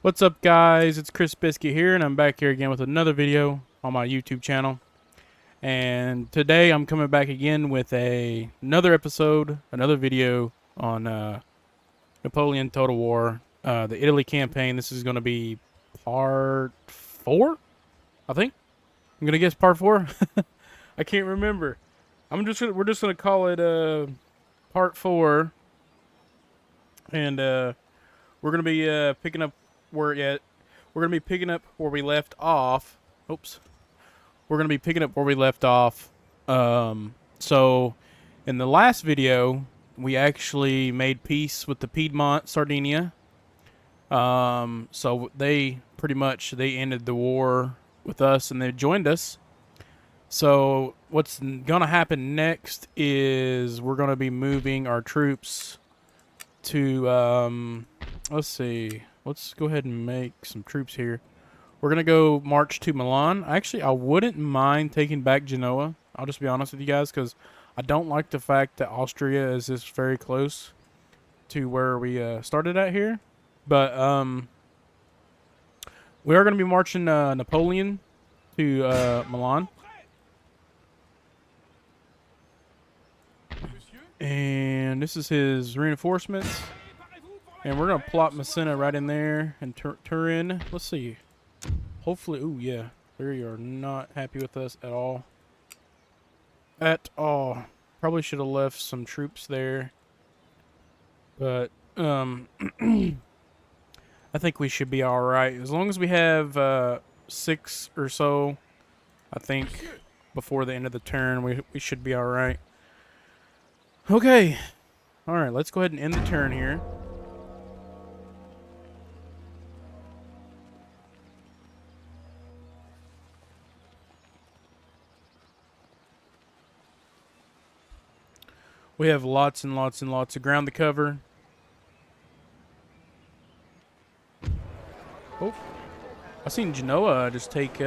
What's up, guys? It's Chris Biscuit here, and I'm back here again with another video on my YouTube channel. And today I'm coming back again with another episode, another video on Napoleon Total War, the Italy campaign. This is going to be part 4, I think. I'm going to guess part 4. I can't remember. We're just going to call it part 4, and we're going to be picking up where we're going to be picking up where we left off. Oops. We're going to be picking up where we left off. So in the last video, we actually made peace with the Piedmont, Sardinia. So they ended the war with us and they joined us. So what's going to happen next is we're going to be moving our troops to, let's see. Let's go ahead and make some troops here. We're going to go march to Milan. Actually, I wouldn't mind taking back Genoa. I'll just be honest with you guys, because I don't like the fact that Austria is just very close to where we started at here. But we are going to be marching Napoleon to Milan. And this is his reinforcements. And we're going to plot Messina right in there. And Turin. Let's see. Hopefully. Ooh, yeah. They are not happy with us at all. At all. Probably should have left some troops there. But, I think we should be alright. As long as we have 6 or so, I think, before the end of the turn, we should be alright. Okay. Alright, let's go ahead and end the turn here. We have lots and lots and lots of ground to cover. Oh, I seen Genoa just take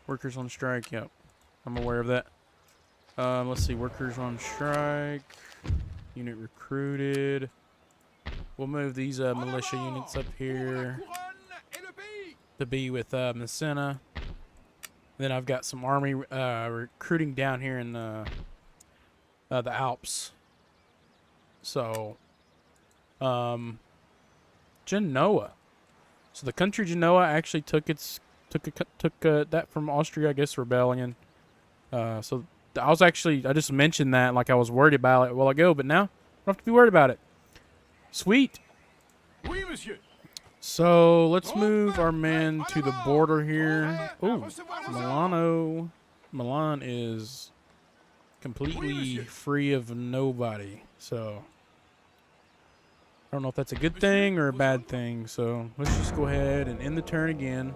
workers on strike. Yep, I'm aware of that. Let's see, workers on strike. Unit recruited. We'll move these militia units up here to be with Messina. Then I've got some army recruiting down here in the Alps. So, Genoa. So the country Genoa actually took that from Austria, I guess, rebellion. So I just mentioned that like I was worried about it a while ago, but now I don't have to be worried about it. Sweet. Oui, monsieur. So let's move our men to the border here. Oh, Milan is completely free of nobody. So I don't know if that's a good thing or a bad thing. So let's just go ahead and end the turn again.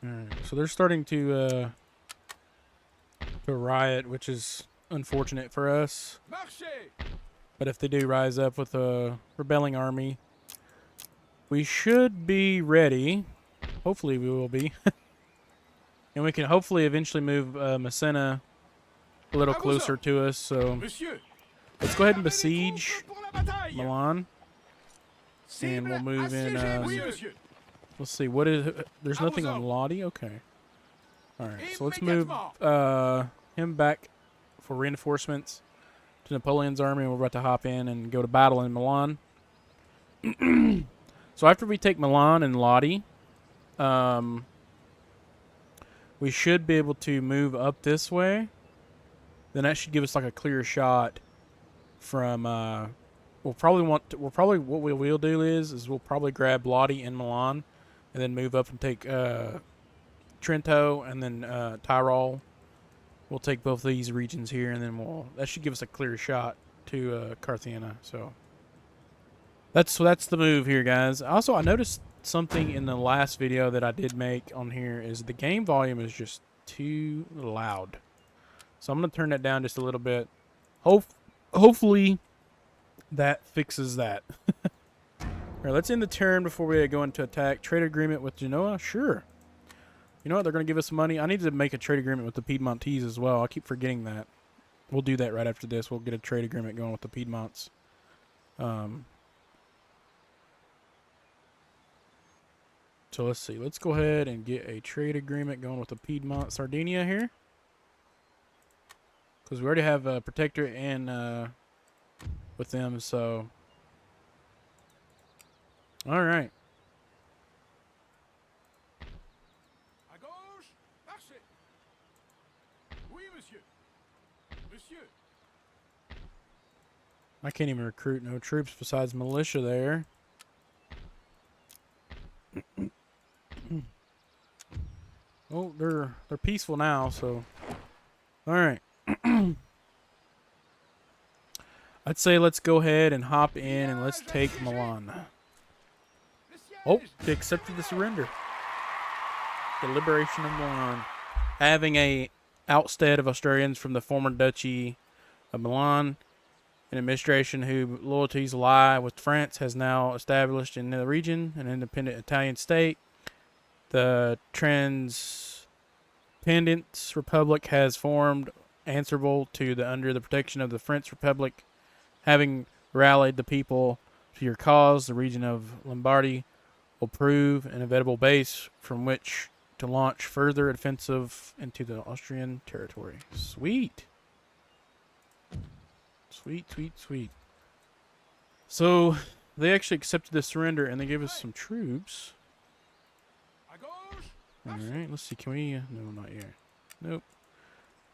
Alright, so they're starting to riot, which is unfortunate for us. But if they do rise up with a rebelling army, we should be ready. Hopefully we will be. And we can hopefully eventually move Messina a little closer to us. So let's go ahead and besiege Milan. And we'll move in... let's see, what is... There's nothing on Lodi? Okay. Alright, so let's move him back for reinforcements to Napoleon's army. We're about to hop in and go to battle in Milan. So after we take Milan and Lodi, we should be able to move up this way. Then that should give us like a clear shot from... what we will do is we'll probably grab Lodi and Milan, and then move up and take Trento and then Tyrol. We'll take both of these regions here, and then that should give us a clear shot to Carthagena. So that's the move here, guys. Also, I noticed something in the last video that I did make on here is the game volume is just too loud. So I'm going to turn that down just a little bit. Hopefully that fixes that. Alright, let's end the turn before we go into attack. Trade agreement with Genoa? Sure. You know what? They're going to give us some money. I need to make a trade agreement with the Piedmontese as well. I keep forgetting that. We'll do that right after this. We'll get a trade agreement going with the Piedmonts. So let's see. Let's go ahead and get a trade agreement going with the Piedmont Sardinia here. Because we already have a protectorate and with them, so... Alright. I can't even recruit no troops besides militia there. Oh, they're peaceful now, so... Alright. I'd say let's go ahead and hop in and let's take Milan. Oh, they accepted the surrender. The liberation of Milan. Having a outstead of Australians from the former Duchy of Milan, an administration whose loyalties lie with France, has now established in the region an independent Italian state. The Transcendence Republic has formed, answerable to the under the protection of the French Republic. Having rallied the people to your cause, the region of Lombardy will prove an inevitable base from which to launch further offensive into the Austrian territory. Sweet. Sweet, sweet, sweet. So, they actually accepted the surrender and they gave us some troops. Alright, let's see. Can we... no, not yet. Nope.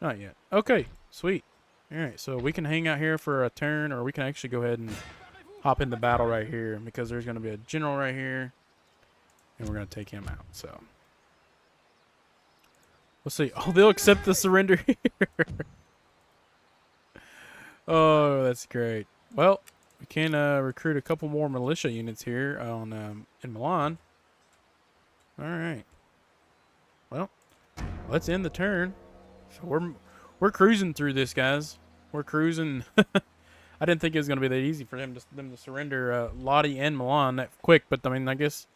Not yet. Okay, sweet. Alright, so we can hang out here for a turn, or we can actually go ahead and hop into battle right here, because there's going to be a general right here, and we're going to take him out, so. Let's see. Oh, they'll accept the surrender here. Oh, that's great. Well, we can recruit a couple more militia units here on in Milan. Alright. Well, let's end the turn. So we're cruising through this, guys. We're cruising. I didn't think it was going to be that easy for them to surrender Lodi and Milan that quick, but I mean, I guess,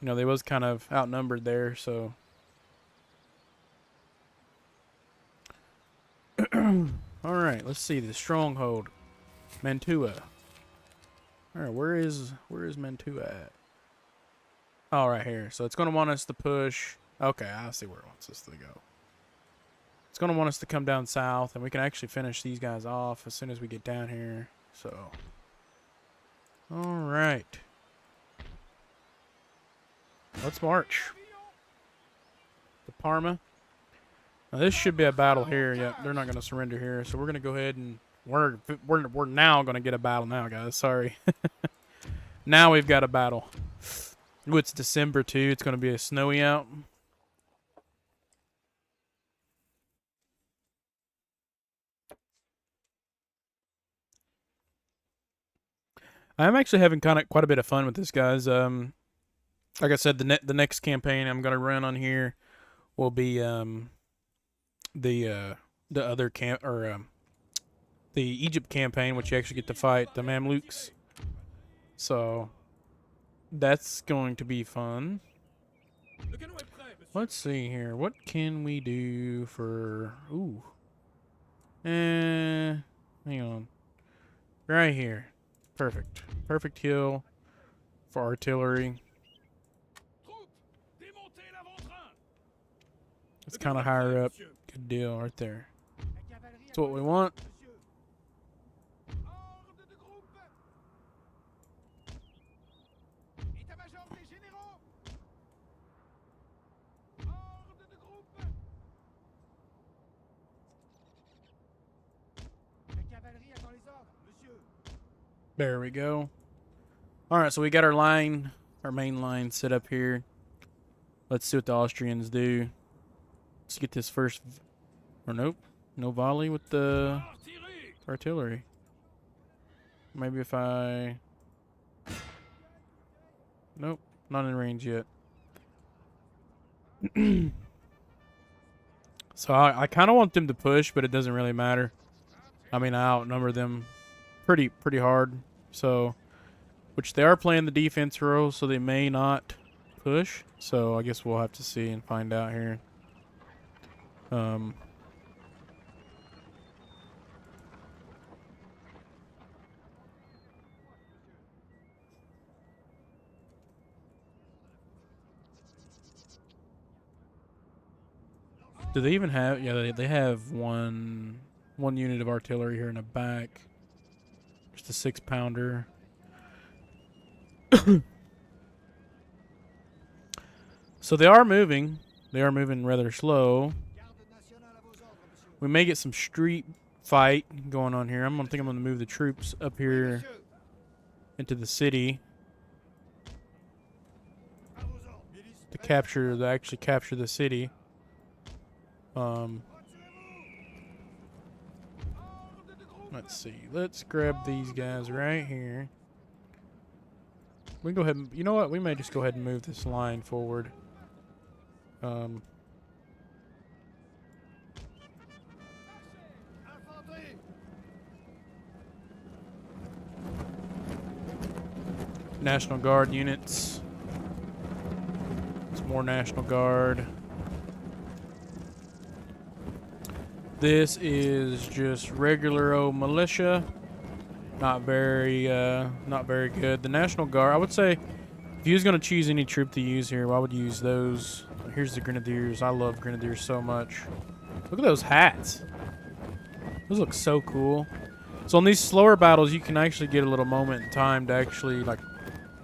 you know, they was kind of outnumbered there, so. All right, let's see the stronghold, Mantua. All right, where is Mantua at? Oh, right here. So it's going to want us to push. Okay, I see where it wants us to go. It's going to want us to come down south, and we can actually finish these guys off as soon as we get down here. So, all right. Let's march. To Parma. Now, this should be a battle here. Yeah, they're not going to surrender here, so we're going to go ahead and we're now going to get a battle now, guys. Sorry. Now we've got a battle. Ooh, it's December too. It's going to be a snowy out. I'm actually having quite a bit of fun with this, guys. Like I said, the next campaign I'm gonna run on here will be the other the Egypt campaign, which you actually get to fight the Mamluks. So that's going to be fun. Let's see here. What can we do for? Ooh. Hang on. Right here. Perfect. Perfect hill for artillery. It's kind of higher up. Good deal right there. That's what we want. There we go. Alright, so we got our line, our main line set up here. Let's see what the Austrians do. Let's get this first... Or nope. No volley with the artillery. Maybe if I... Nope. Not in range yet. So I kind of want them to push, but it doesn't really matter. I mean, I outnumber them pretty hard. So which they are playing the defense role, so they may not push. So I guess we'll have to see and find out here. Do they even have? Yeah, they have one unit of artillery here in the back. Just a 6-pounder. So they are moving. They are moving rather slow. We may get some street fight going on here. I think I'm gonna move the troops up here into the city to actually capture the city. Let's see. Let's grab these guys right here. We can go ahead and, you know what? We may just go ahead and move this line forward. National Guard units. It's more National Guard. This is just regular old militia. Not very good. The National Guard, I would say, if you was gonna choose any troop to use here, I would use those. Here's the Grenadiers. I love Grenadiers so much. Look at those hats. Those look so cool. So on these slower battles, you can actually get a little moment in time to actually like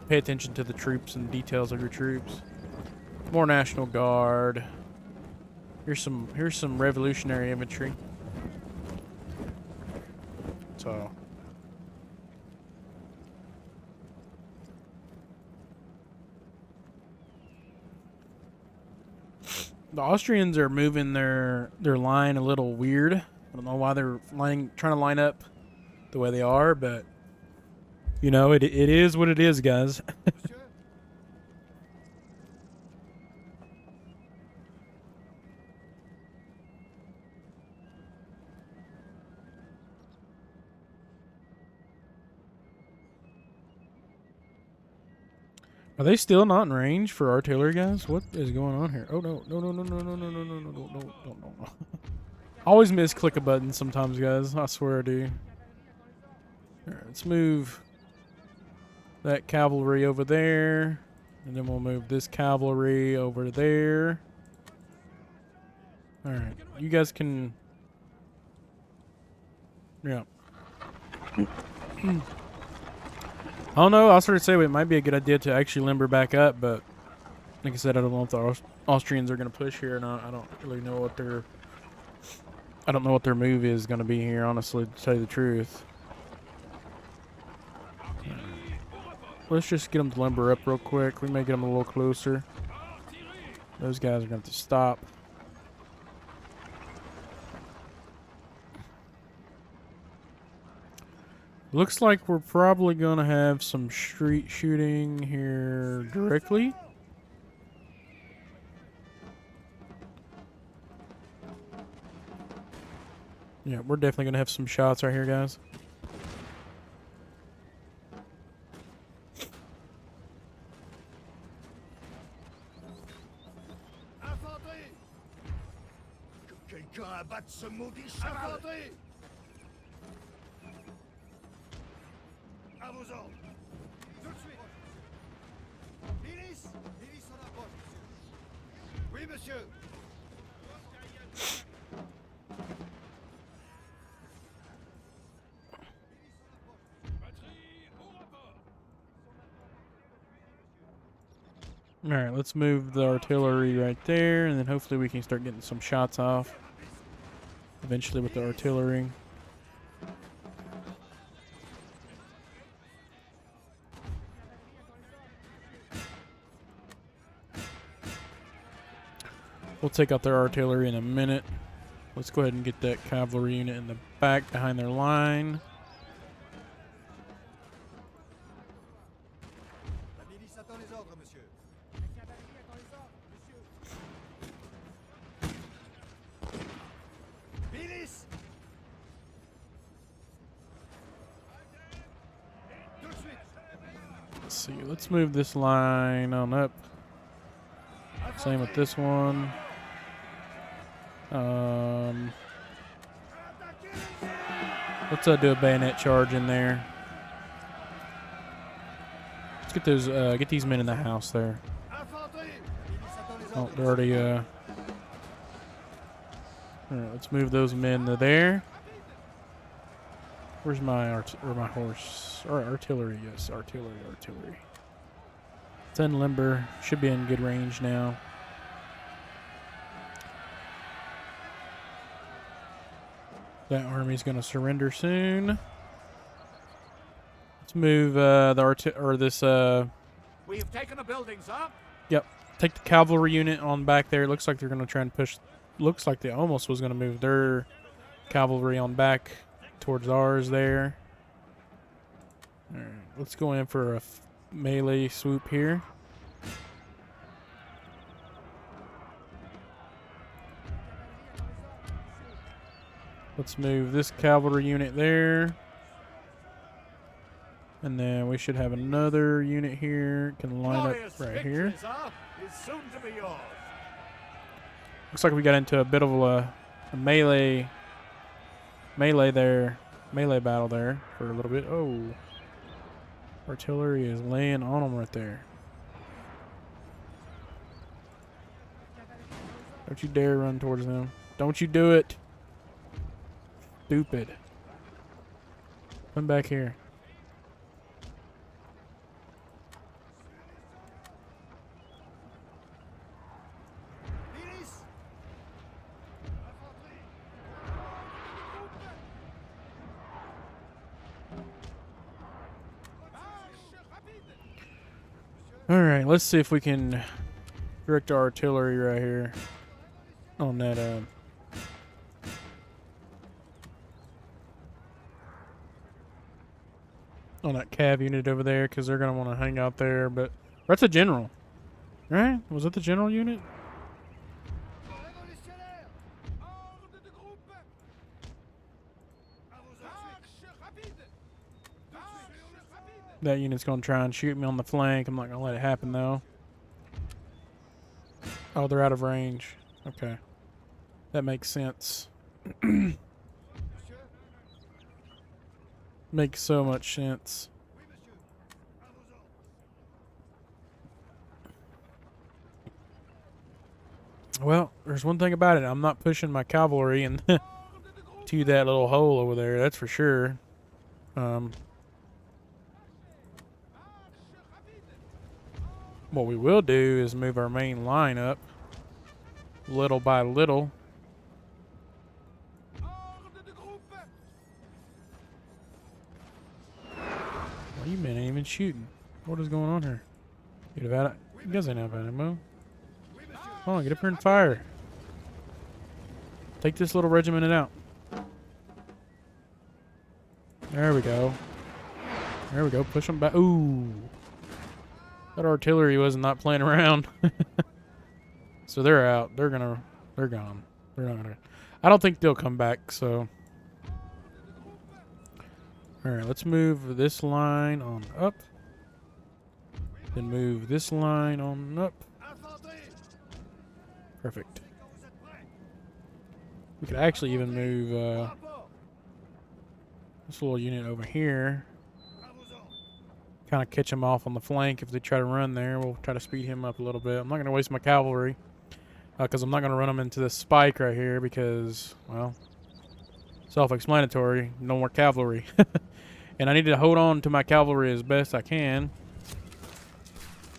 pay attention to the troops and details of your troops. More National Guard. Here's some revolutionary infantry. So the Austrians are moving their line a little weird. I don't know why they're trying to line up the way they are, but you know, it is what it is, guys. Are they still not in range for artillery, guys? What is going on here? Oh no, no, no, no, no, no, no, no, no, no, no, no. I always misclick a button sometimes, guys. I swear I do. Alright, let's move that cavalry over there. And then we'll move this cavalry over there. Alright, you guys can... Yeah. I don't know. I was sort of say it might be a good idea to actually limber back up, but like I said, I don't know if the Austrians are going to push here or not. I don't really know what their... I don't know what their move is going to be here, honestly, to tell you the truth. Let's just get them to limber up real quick. We may get them a little closer. Those guys are going to have to stop. Looks like we're probably going to have some street shooting here directly. Yeah, we're definitely going to have some shots right here, guys. À vos ordres. Tout de suite. Milice. Milice en approche, monsieur. Oui, monsieur. Alright, let's move the artillery right there, and then hopefully we can start getting some shots off eventually with the artillery. We'll take out their artillery in a minute. Let's go ahead and get that cavalry unit in the back behind their line. La milice attend les ordres, monsieur. La cavalerie attend les ordres, monsieur. Milice. Tout de suite. see. Let's move this line on up. Same with this one. Let's do a bayonet charge in there. Let's get those. Get these men in the house there. Oh, they're already. All right, let's move those men to there. Where's my horse? Or artillery? Yes, artillery. 10 limber should be in good range now. That army's gonna surrender soon. Let's move this. We have taken a building, sir. Yep. Take the cavalry unit on back there. Looks like they're gonna try and push. Looks like they almost was gonna move their cavalry on back towards ours there. All right. Let's go in for a melee swoop here. Let's move this cavalry unit there. And then we should have another unit here. Can line up right here. Looks like we got into a bit of a melee battle there for a little bit. Oh. Artillery is laying on them right there. Don't you dare run towards them. Don't you do it. Stupid. Come back here. Alright, let's see if we can direct our artillery right here on that cav unit over there, because they're going to want to hang out there. But that's a general, right? Was that the general unit? That unit's going to try and shoot me on the flank. I'm not going to let it happen, though. Oh, they're out of range. Okay. That makes sense. Makes so much sense. Well, there's one thing about it. I'm not pushing my cavalry and to that little hole over there. That's for sure. What we will do is move our main line up little by little. Well, you men ain't even shooting. What is going on here? You guys ain't have ammo. Come on, get up here and fire. Take this little regiment out. There we go. There we go. Push them back. Ooh. That artillery was not playing around. So they're out. They're gone. They're not gonna. I don't think they'll come back, so. Alright, let's move this line on up. Then move this line on up. Perfect. We could actually even move this little unit over here. Kind of catch him off on the flank if they try to run there. We'll try to speed him up a little bit. I'm not going to waste my cavalry because I'm not going to run them into this spike right here because, well, self-explanatory. No more cavalry. And I need to hold on to my cavalry as best I can.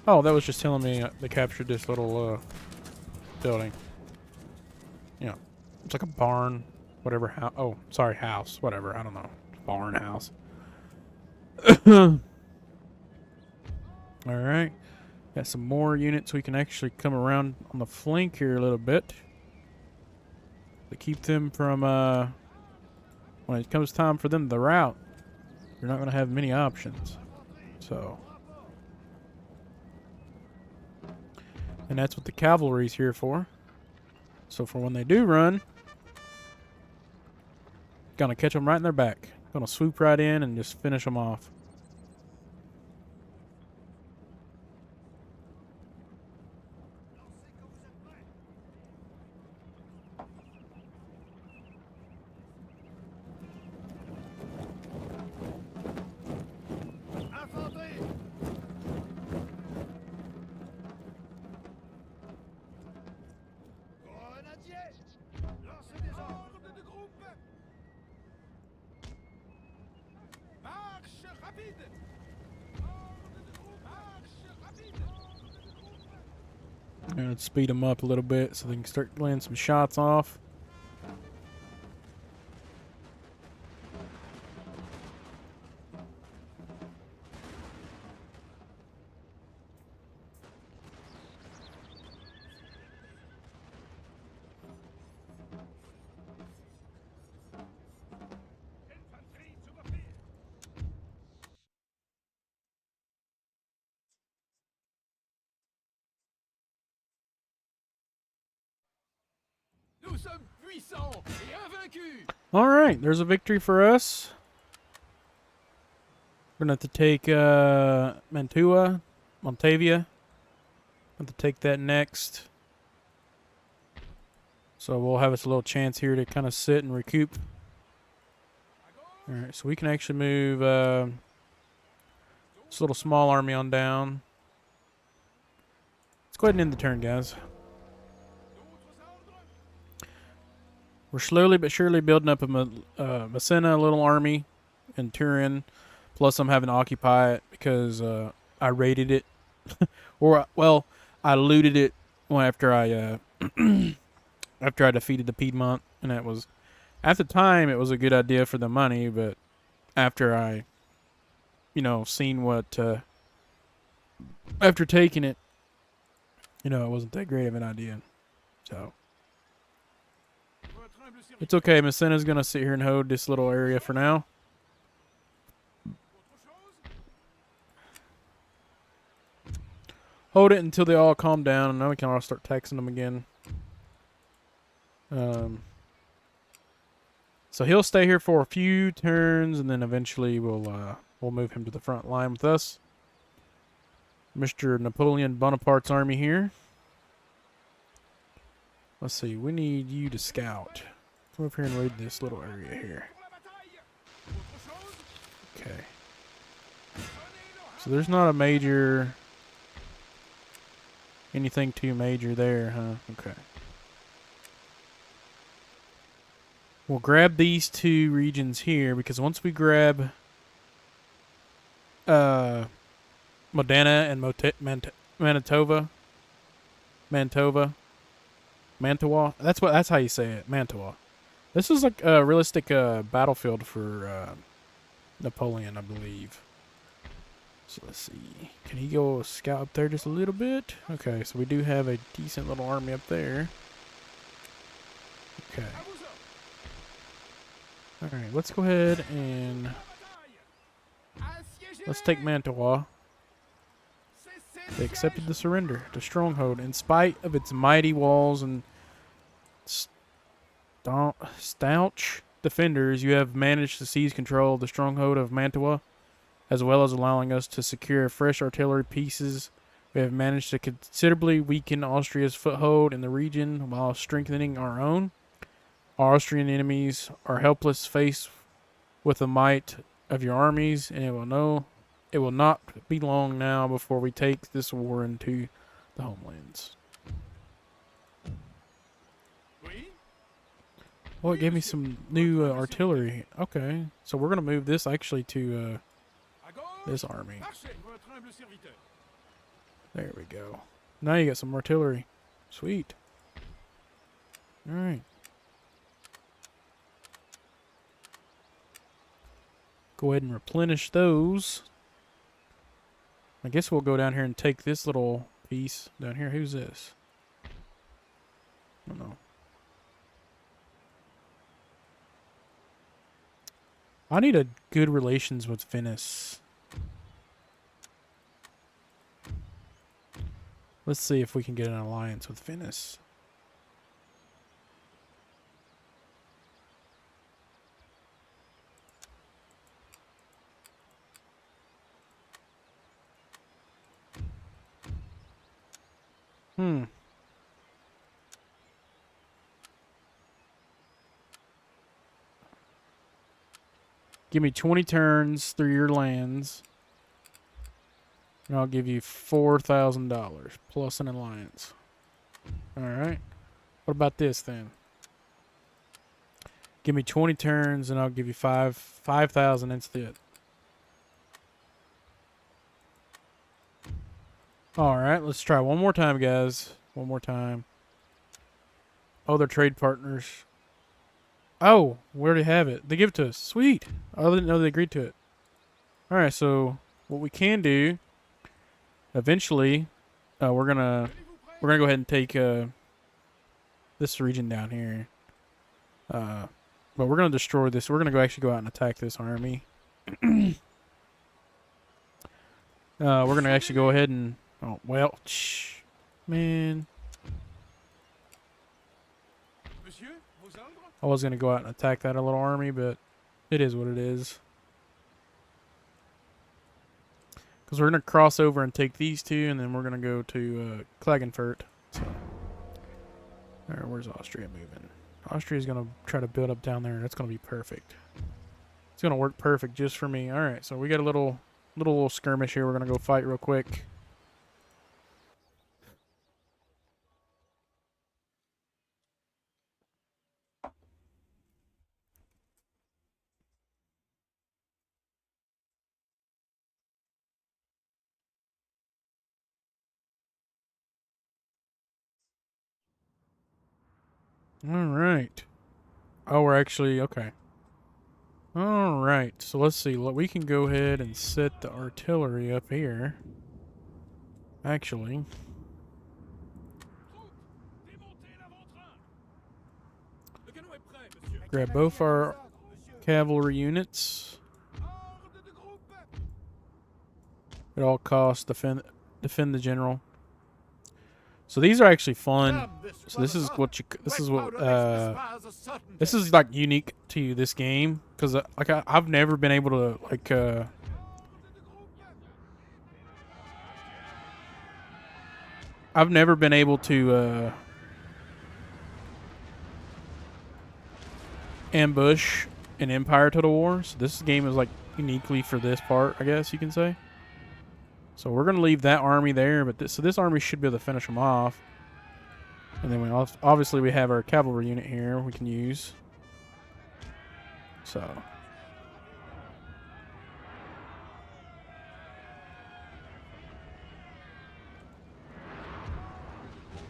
Oh, that was just telling me they captured this little building. Yeah, it's like a barn, whatever. House, whatever. I don't know. Barn house. All right, got some more units. We can actually come around on the flank here a little bit to keep them from when it comes time for them to rout. You're not going to have many options. So, and that's what the cavalry's here for. So for when they do run, gonna catch them right in their back. Gonna swoop right in and just finish them off. And let's speed them up a little bit so they can start laying some shots off. All right, there's a victory for us. We're gonna have to take Montavia. Have to take that next. So we'll have us a little chance here to kind of sit and recoup. All right, so we can actually move this little small army on down. Let's go ahead and end the turn, guys. We're slowly but surely building up a Messina little army in Turin. Plus, I'm having to occupy it because I raided it, or well, I looted it after I after I defeated the Piedmont, and that was at the time it was a good idea for the money, but after I, seen what after taking it, it wasn't that great of an idea. So it's okay. Messena's gonna sit here and hold this little area for now. Hold it until they all calm down, and then we can all start taxing them again. So he'll stay here for a few turns, and then eventually we'll move him to the front line with us. Mr. Napoleon Bonaparte's army here. Let's see. We need you to scout. Come up here and raid this little area here. Okay. So there's not a major... anything too major there, huh? Okay. We'll grab these two regions here, because once we grab Modena and Mantua. That's how you say it, Mantua. This is like a realistic battlefield for Napoleon, I believe. So let's see. Can he go scout up there just a little bit? Okay, so we do have a decent little army up there. Okay. Alright, let's go ahead and let's take Mantua. They accepted the surrender to Stronghold. In spite of its mighty walls and staunch defenders, you have managed to seize control of the Stronghold of Mantua, as well as allowing us to secure fresh artillery pieces. We have managed to considerably weaken Austria's foothold in the region while strengthening our own. Our Austrian enemies are helpless faced with the might of your armies, and it will not be long now before we take this war into the homelands. Well, it gave me some new artillery. Okay, so we're going to move this actually to this army. There we go. Now you got some artillery. Sweet. Alright. Go ahead and replenish those. I guess we'll go down here and take this little piece down here. Who's this? I don't know. I need a good relations with Venice. Let's see if we can get an alliance with Venice. Give me 20 turns through your lands, and I'll give you $4,000 plus an alliance. Alright. What about this then? Give me 20 turns, and I'll give you 5,000 instead. Alright, let's try one more time, guys. One more time. Oh, they're trade partners. Oh, we already have it. They give it to us. Sweet. I didn't know they agreed to it. Alright, so what we can do, eventually, we're gonna go ahead and take this region down here. But we're gonna destroy this. We're gonna actually go out and attack this army. We're gonna actually go ahead and man, I was gonna go out and attack that little army, but it is what it is. Because we're gonna cross over and take these two, and then we're gonna go to Klagenfurt. So, alright, where's Austria moving? Austria's gonna try to build up down there, and that's gonna be perfect. It's gonna work perfect just for me. All right, so we got a little skirmish here. We're gonna go fight real quick. All right. Oh, we're actually okay. All right, so let's see. We can go ahead and set the artillery up here. Actually, grab both our cavalry units. At all costs, defend the general. So these are actually fun. So this is what this is like unique to this game, because like I've never been able to like I've never been able to ambush an Empire Total War. So this game is like uniquely for this part, I guess you can say. So we're gonna leave that army there, but this army should be able to finish them off. And then obviously we have our cavalry unit here we can use. So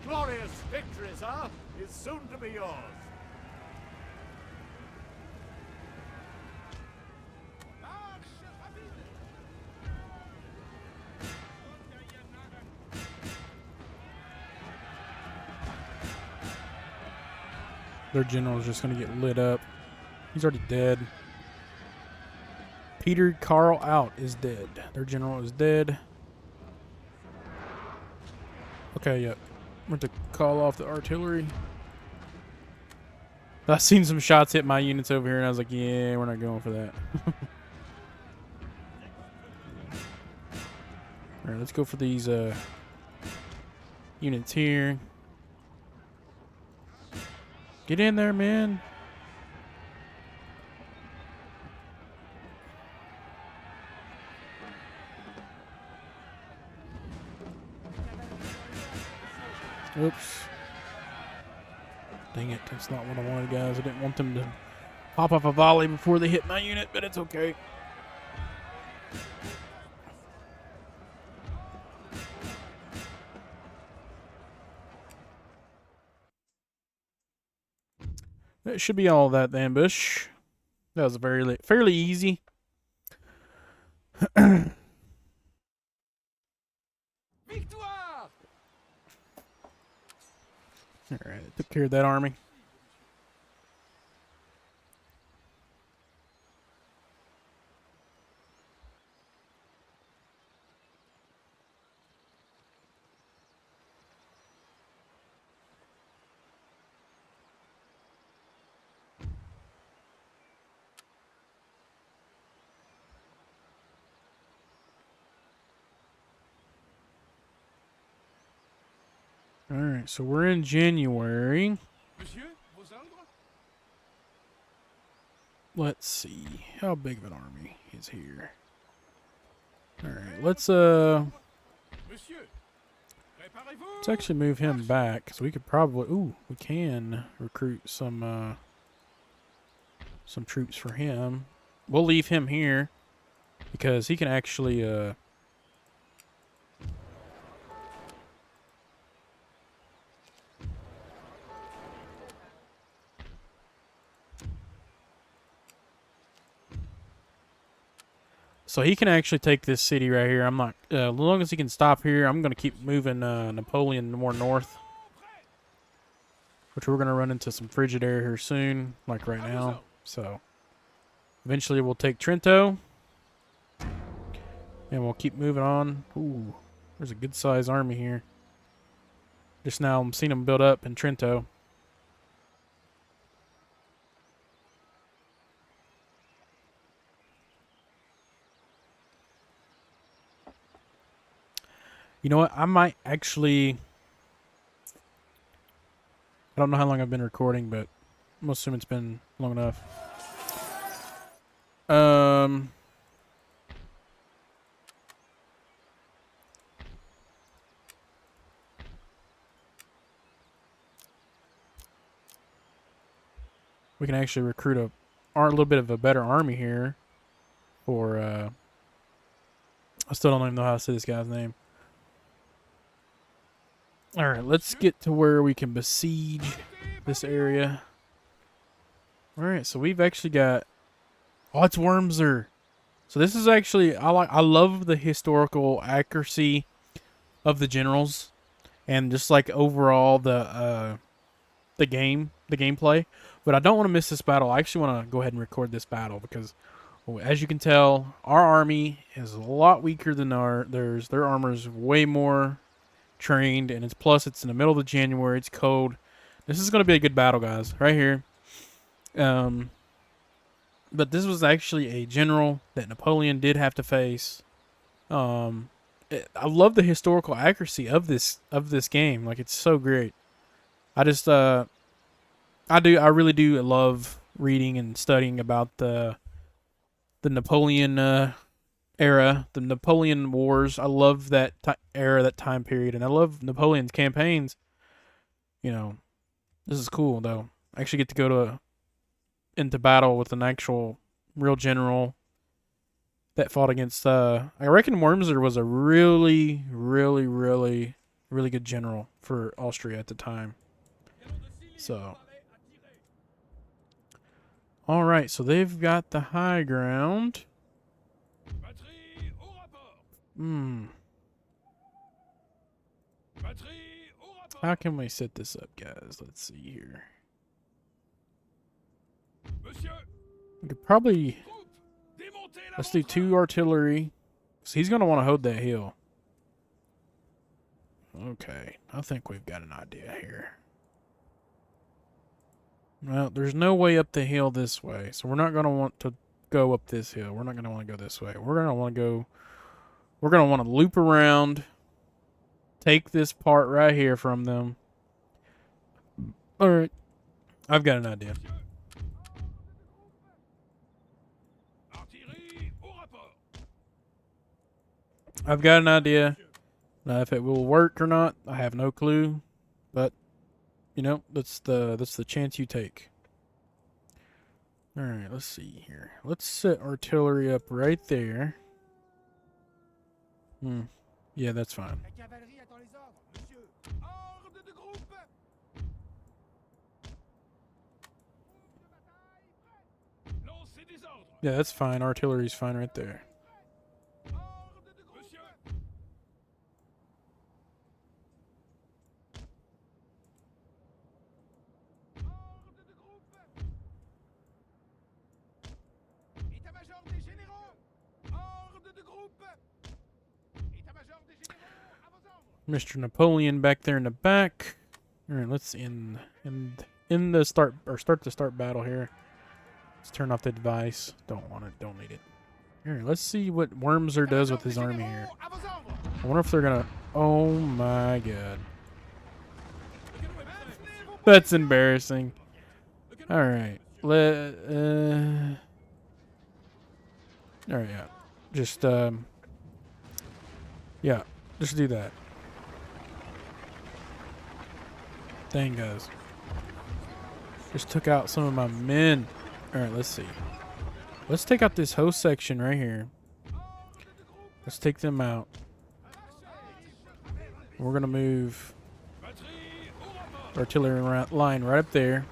Glorious victory, sir, is soon to be yours. their general is just gonna get lit up. He's already dead. Peter Carl Out is dead. Their general is dead. Okay, yep. I'm going to call off the artillery. I've seen some shots hit my units over here, and I was like, yeah, we're not going for that. Alright, let's go for these units here. Get in there, man. Oops. Dang it, that's not what I wanted, guys. I didn't want them to pop off a volley before they hit my unit, but it's okay. That should be all that, the ambush. That was fairly easy. Alright, took care of that army. Alright, so we're in January. Let's see. How big of an army is here? Alright, let's actually move him back, because we could probably we can recruit some troops for him. We'll leave him here because he can actually So he can actually take this city right here. I'm not, as long as he can stop here, I'm going to keep moving Napoleon more north. Which we're going to run into some frigid air here soon, like right now. So eventually we'll take Trento. And we'll keep moving on. Ooh, there's a good sized army here. Just now I'm seeing them build up in Trento. You know what? I might actually... I don't know how long I've been recording, but I'm gonna assume it's been long enough. We can actually recruit a little bit of a better army here for I still don't even know how to say this guy's name. Alright, let's get to where we can besiege this area. Alright, so we've actually got... Oh, it's Wormser. So this is actually... I love the historical accuracy of the generals. And just like overall the gameplay. But I don't want to miss this battle. I actually want to go ahead and record this battle because, as you can tell, our army is a lot weaker than theirs. Their armor is way more trained, and it's in the middle of January. It's cold. This is going to be a good battle, guys, right here. But this was actually a general that Napoleon did have to face. I love the historical accuracy of this game. Like, it's so great. I just I really do love reading and studying about the Napoleon era, the Napoleon Wars. I love that era, that time period, and I love Napoleon's campaigns. You know, this is cool though. I actually get to go into battle with an actual real general that fought against. I reckon Wormser was a really, really, really, really good general for Austria at the time. So, all right. So they've got the high ground. How can we set this up, guys? Let's see here. We could probably... Let's do 2 artillery. So he's going to want to hold that hill. Okay. I think we've got an idea here. Well, there's no way up the hill this way. So we're not going to want to go up this hill. We're not going to want to go this way. We're going to want to go... We're going to want to loop around. Take this part right here from them. Alright. I've got an idea. I've got an idea. Now, if it will work or not, I have no clue. But, you know, that's the chance you take. Alright, let's see here. Let's set artillery up right there. Yeah, that's fine. Yeah, that's fine. Artillery's fine right there. Mr. Napoleon back there in the back. All right, let's start the start battle here. Let's turn off the device. Don't want it. Don't need it. All right, let's see what Wormser does with his army here. I wonder if they're gonna. Oh my god, that's embarrassing. All right, all right, yeah, just yeah, just do that. Dang, guys. Just took out some of my men. Alright, let's see. Let's take out this whole section right here. Let's take them out. We're going to move artillery line right up there.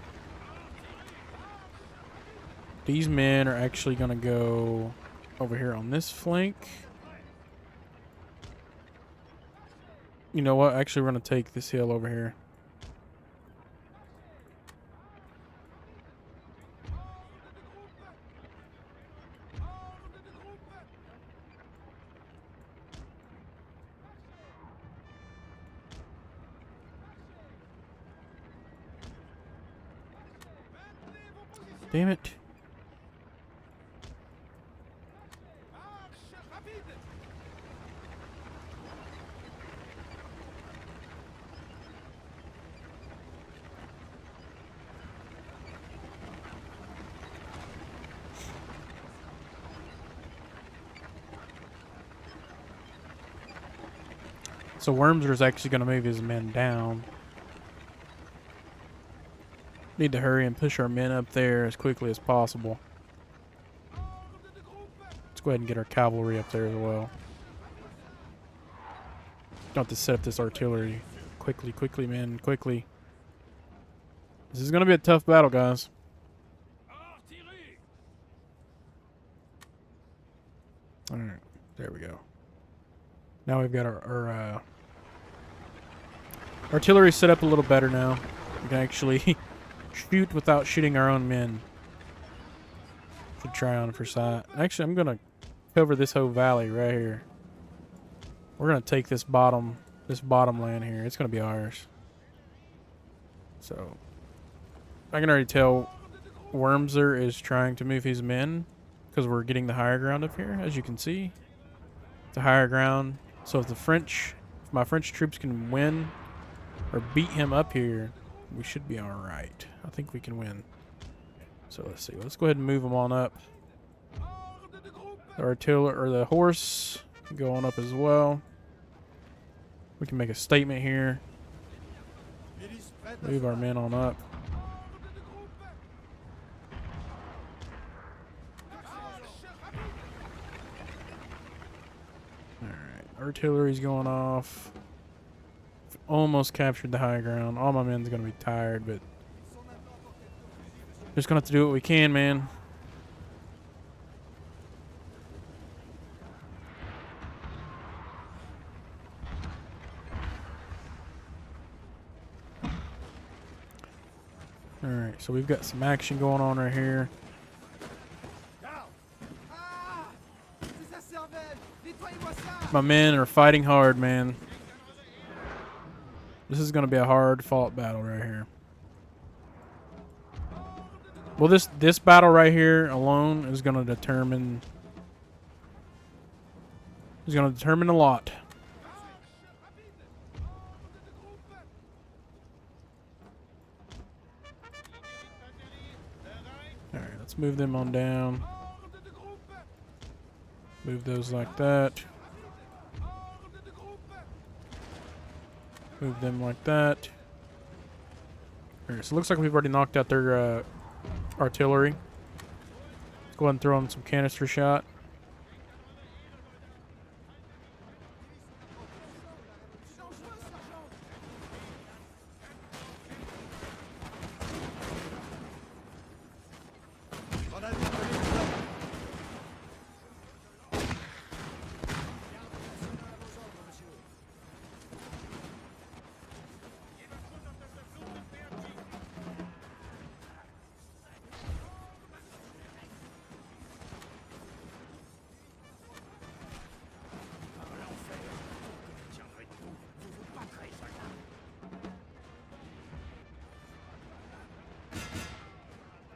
These men are actually going to go over here on this flank. You know what? Actually, we're going to take this hill over here. Damn it. So Wormser's actually going to move his men down. Need to hurry and push our men up there as quickly as possible. Let's go ahead and get our cavalry up there as well. Don't have to set up this artillery. Quickly, quickly, men, quickly. This is going to be a tough battle, guys. Alright, there we go. Now we've got our artillery set up a little better now. We can actually shoot without shooting our own men. Should try on for sight. Actually, I'm going to cover this whole valley right here. We're going to take this bottom land here. It's going to be ours. So, I can already tell Wormser is trying to move his men because we're getting the higher ground up here, as you can see. It's a higher ground. So if my French troops can win or beat him up here, we should be all right. I think we can win. So let's see. Let's go ahead and move them on up. The artillery or the horse can go on up as well. We can make a statement here. Move our men on up. Artillery's going off. Almost captured the high ground. All my men's gonna be tired, but just gonna have to do what we can, man. Alright, so we've got some action going on right here. My men are fighting hard, man. This is going to be a hard fought battle right here. Well, this battle right here alone is going to determine a lot. All right, let's move them on down. Move those like that. Move them like that. Alright, so it looks like we've already knocked out their artillery. Let's go ahead and throw them some canister shot.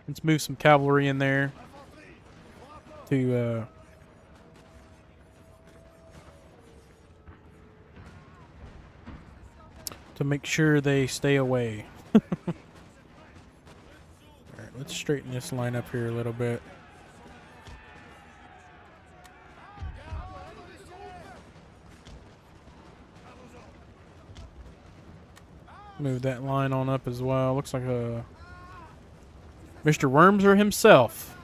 Let's move some cavalry in there to make sure they stay away. Alright, let's straighten this line up here a little bit. Move that line on up as well. Looks like a Mr. Wormser himself.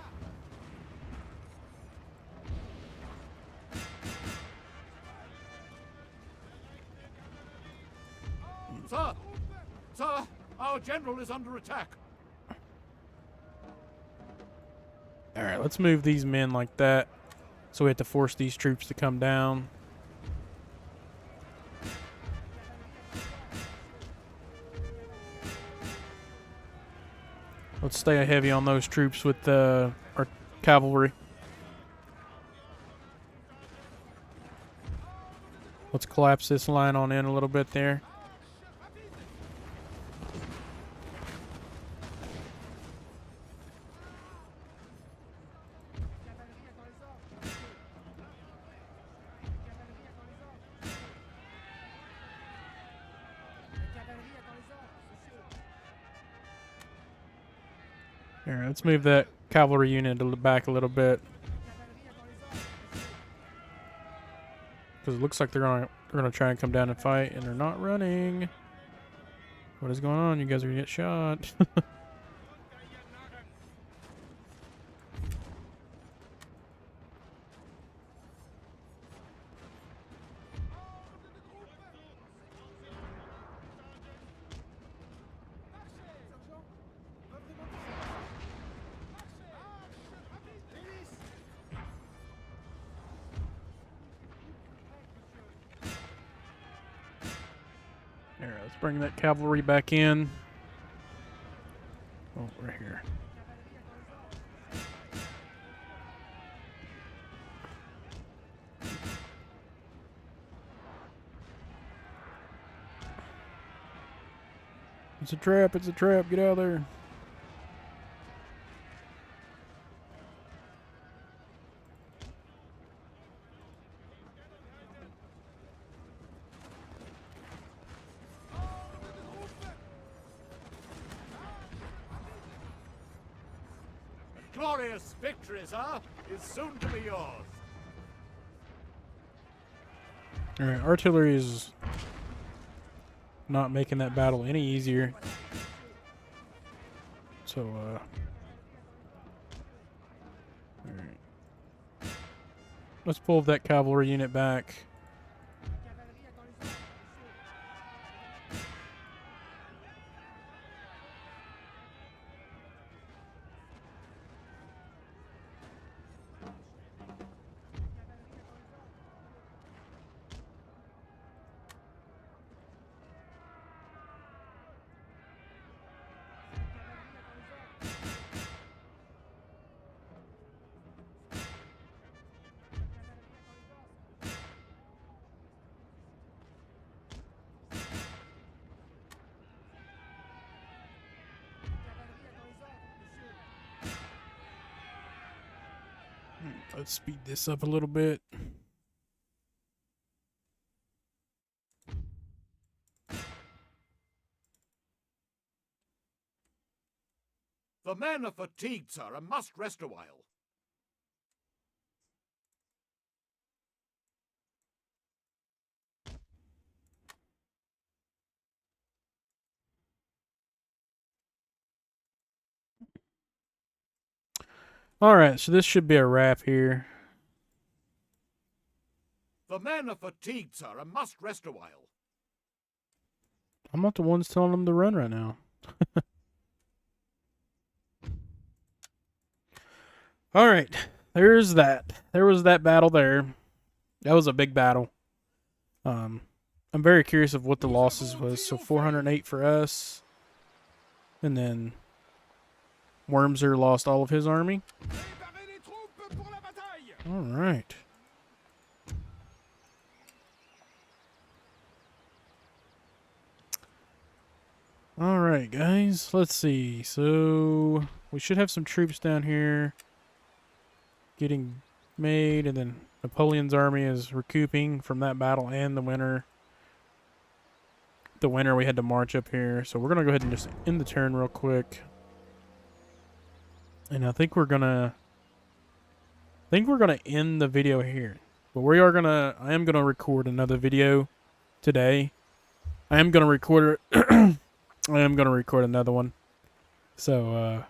Sir! Sir! Our general is under attack. Alright, let's move these men like that. So we have to force these troops to come down. Let's stay heavy on those troops with our cavalry. Let's collapse this line on in a little bit there. Here, let's move that cavalry unit back a little bit. Because it looks like they're gonna try and come down and fight, and they're not running. What is going on? You guys are gonna get shot. There, let's bring that cavalry back in. Oh, right here. It's a trap, it's a trap, get out of there. Glorious victory, sir, is soon to be yours. Alright, artillery is not making that battle any easier. So, alright. Let's pull that cavalry unit back. Let's speed this up a little bit. The men are fatigued, sir, and must rest a while. Alright, so this should be a wrap here. The men are fatigued, sir, and must rest a while. I'm not the ones telling them to run right now. Alright, there's that. There was that battle there. That was a big battle. I'm very curious of what the losses was. So 408 for us. And then Wormser lost all of his army. Alright. Alright, guys. Let's see. So we should have some troops down here getting made, and then Napoleon's army is recouping from that battle and the winter. The winter we had to march up here. So we're gonna go ahead and just end the turn real quick. And I think we're gonna end the video here. But I am gonna record another video today. I am gonna record I am gonna record another one. So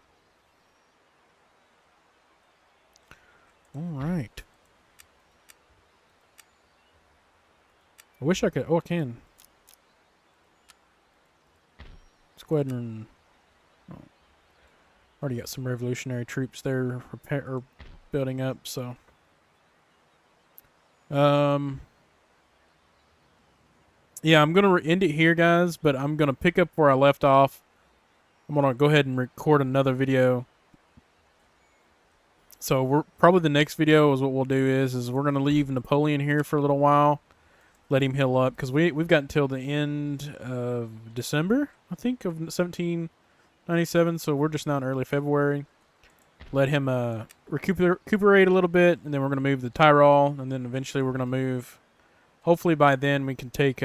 alright. I wish I could I can. Squadron. Oh. Already got some revolutionary troops there building up, so Um, yeah, I'm gonna end it here, guys. But I'm gonna pick up where I left off. I'm gonna go ahead and record another video. So we're probably the next video is what we'll do is we're gonna leave Napoleon here for a little while, let him heal up because we've got until the end of December, I think, of 1797. So we're just now in early February. Let him recuperate a little bit, and then we're gonna move to Tyrol, and then eventually we're gonna move. Hopefully by then we can take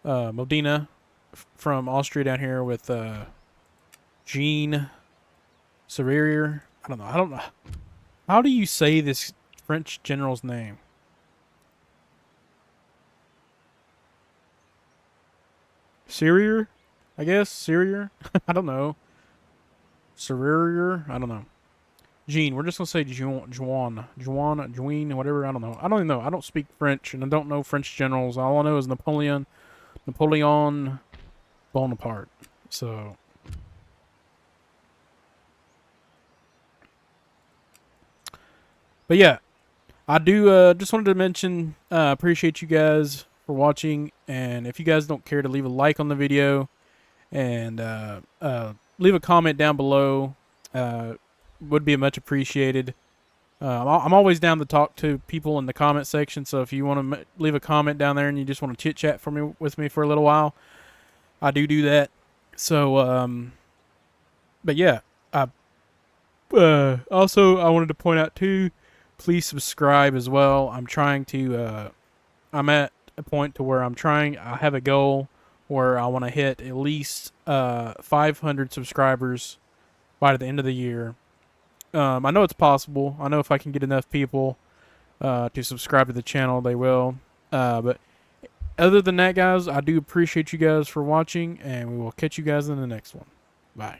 Modena from Austria down here with Jean Serrurier. I don't know. I don't know. How do you say this French general's name? Serrurier? I guess? Serrurier? I don't know. Serrurier? I don't know. Jean. We're just going to say Juan, whatever. I don't know. I don't even know. I don't speak French, and I don't know French generals. All I know is Napoleon Bonaparte. So, but yeah, I do just wanted to mention appreciate you guys for watching, and if you guys don't care to leave a like on the video and leave a comment down below, would be much appreciated. I'm always down to talk to people in the comment section, so if you want to leave a comment down there and you just want to chit chat with me for a little while, I do that. So, but yeah, also I wanted to point out too, please subscribe as well. I'm trying to, I'm at a point to where I have a goal where I want to hit at least 500 subscribers by the end of the year. I know it's possible. I know if I can get enough people to subscribe to the channel, they will. But other than that, guys, I do appreciate you guys for watching, and we will catch you guys in the next one. Bye.